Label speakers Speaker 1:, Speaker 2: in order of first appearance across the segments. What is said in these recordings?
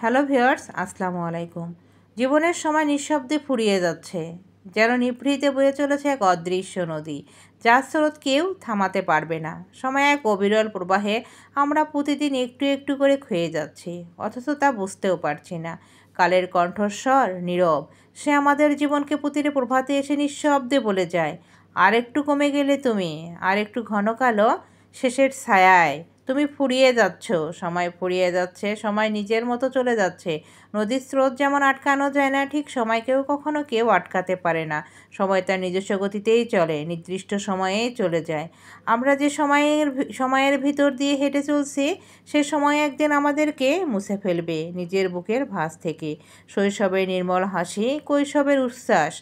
Speaker 1: Hello viewers, আসসালামু আলাইকুম। জীবনের সময় নিঃশব্দে ফুরিয়ে যাচ্ছে, যেন নিভৃতে বয়ে চলেছে এক অদৃশ্য নদী, যার স্রোত কেউ থামাতে পারবে না। সময় এক অবিরল প্রবাহে আমরা প্রতিদিন একটু একটু করে ক্ষয়ে যাচ্ছি, অথচ তা বুঝতেও পারছি না। কালের কণ্ঠস্বর নীরব, সে আমাদের জীবনকে প্রতিটি প্রভাতে এসে নিঃশব্দে বলে যায়, আর একটু কমে গেলে তুমি, আর একটু ঘন কালো শেষের ছায়ায় তুমি ফুরিয়ে যাচ্ছ। সময় ফুরিয়ে যাচ্ছে, সময় নিজের মতো চলে যাচ্ছে। নদীর স্রোত যেমন আটকানো যায় না, ঠিক সময়কেও কখনো কেউ আটকাতে পারে না। সময় তার নিজস্ব গতিতেই চলে, নির্দিষ্ট সময়েই চলে যায়। আমরা যে সময়ের ভিতর দিয়ে হেঁটে চলছি, সে সময় একদিন আমাদেরকে মুছে ফেলবে নিজের বুকের ভাঁজ থেকে। শৈশবের নির্মল হাসি, কৈশোরের উচ্ছ্বাস,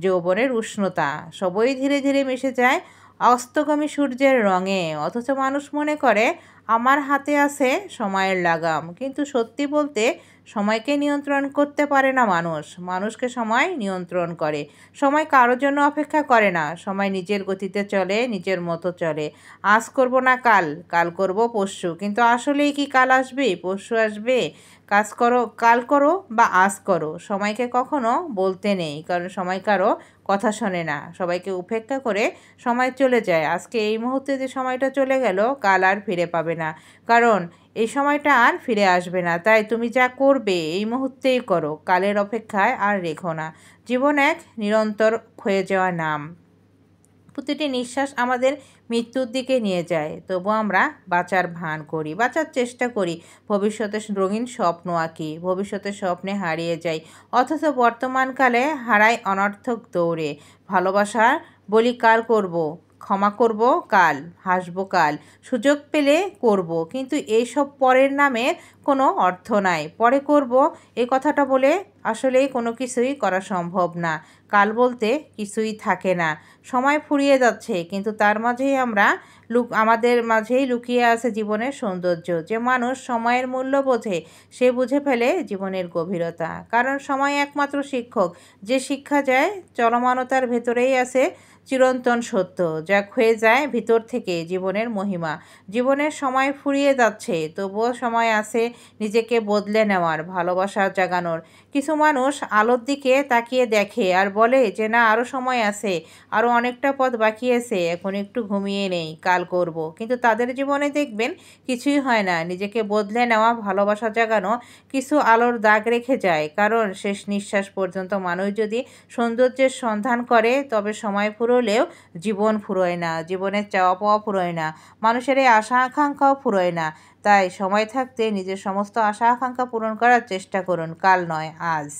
Speaker 1: যৌবনের উষ্ণতা সবই ধীরে ধীরে মিশে যায় অস্তগামী সূর্যের রঙে। অথচ মানুষ মনে করে আমার হাতে আছে সময়ের লাগাম, কিন্তু সত্যি বলতে সময়কে নিয়ন্ত্রণ করতে পারে না মানুষ, মানুষকে সময় নিয়ন্ত্রণ করে। সময় কারোর জন্য অপেক্ষা করে না, সময় নিজের গতিতে চলে, নিজের মতো চলে। আজ করব না কাল, কাল করব পরশু, কিন্তু আসলেই কি কাল আসবে, পরশু আসবে? কাল করো বা আজ করো, সময়কে কখনো বলতে নেই, কারণ সময় কারো কথা শোনে না। সবাইকে উপেক্ষা করে সময় চলে যায়। আজকে এই মুহূর্তে যে সময়টা চলে গেল, কাল আর ফিরে পাবে না, কারণ এই সময়টা আর ফিরে আসবে না। তাই তুমি যা করবে এই মুহূর্তেই করো, কালের অপেক্ষায় আর রেখো না। জীবন এক নিরন্তর ক্ষয়ে যাওয়া নাম। প্রতিটি নিঃশ্বাস আমাদের মৃত্যুর দিকে নিয়ে যায়, তবু আমরা বাঁচার ভান করি, বাঁচার চেষ্টা করি। ভবিষ্যতে রঙিন স্বপ্ন আঁকি, ভবিষ্যতের স্বপ্নে হারিয়ে যাই, অথচ বর্তমানকালে হারাই অনর্থক দৌড়ে। ভালোবাসা বলি কাল করব, ক্ষমা করব কাল, হাসবো কাল, সুযোগ পেলে করব, কিন্তু এইসব পরের নামে কোনো অর্থ নাই। পরে করব এই কথাটা বলে আসলেই কোনো কিছুই করা সম্ভব না। কাল বলতে কিছুই থাকে না। সময় ফুরিয়ে যাচ্ছে, কিন্তু তার মাঝেই আমাদের মাঝেই লুকিয়ে আছে জীবনের সৌন্দর্য। যে মানুষ সময়ের মূল্য বোঝে, সে বুঝে ফেলে জীবনের গভীরতা। কারণ সময় একমাত্র শিক্ষক, যে শিক্ষা যায় চলমানতার ভেতরেই আছে চিরন্তন সত্য, যা ক্ষয়ে যায় ভিতর থেকে জীবনের মহিমা। জীবনের সময় ফুরিয়ে যাচ্ছে, তবুও সময় আছে নিজেকে বদলে নেওয়ার, ভালোবাসা জাগানোর। কিছু মানুষ আলোর দিকে তাকিয়ে দেখে আর বলে যে না, আরও সময় আছে, আরও অনেকটা পথ বাকি আছে, এখন একটু ঘুমিয়ে নেই, কাল করব। কিন্তু তাদের জীবনে দেখবেন কিছুই হয় না। নিজেকে বদলে নেওয়া, ভালোবাসা জাগানো কিছু আলোর দাগ রেখে যায়, কারণ শেষ নিঃশ্বাস পর্যন্ত মানুষ যদি সৌন্দর্যের সন্ধান করে, তবে সময় ফুরোলেও জীবন ফুরোয় না, জীবনের চাওয়া পাওয়া ফুরোয় না, মানুষের এই আশা আকাঙ্ক্ষাও ফুরোয় না। তাই সময় থাকতে নিজের সমস্ত আশা আকাঙ্ক্ষা পূরণ করার চেষ্টা করুন, কাল নয় আজ।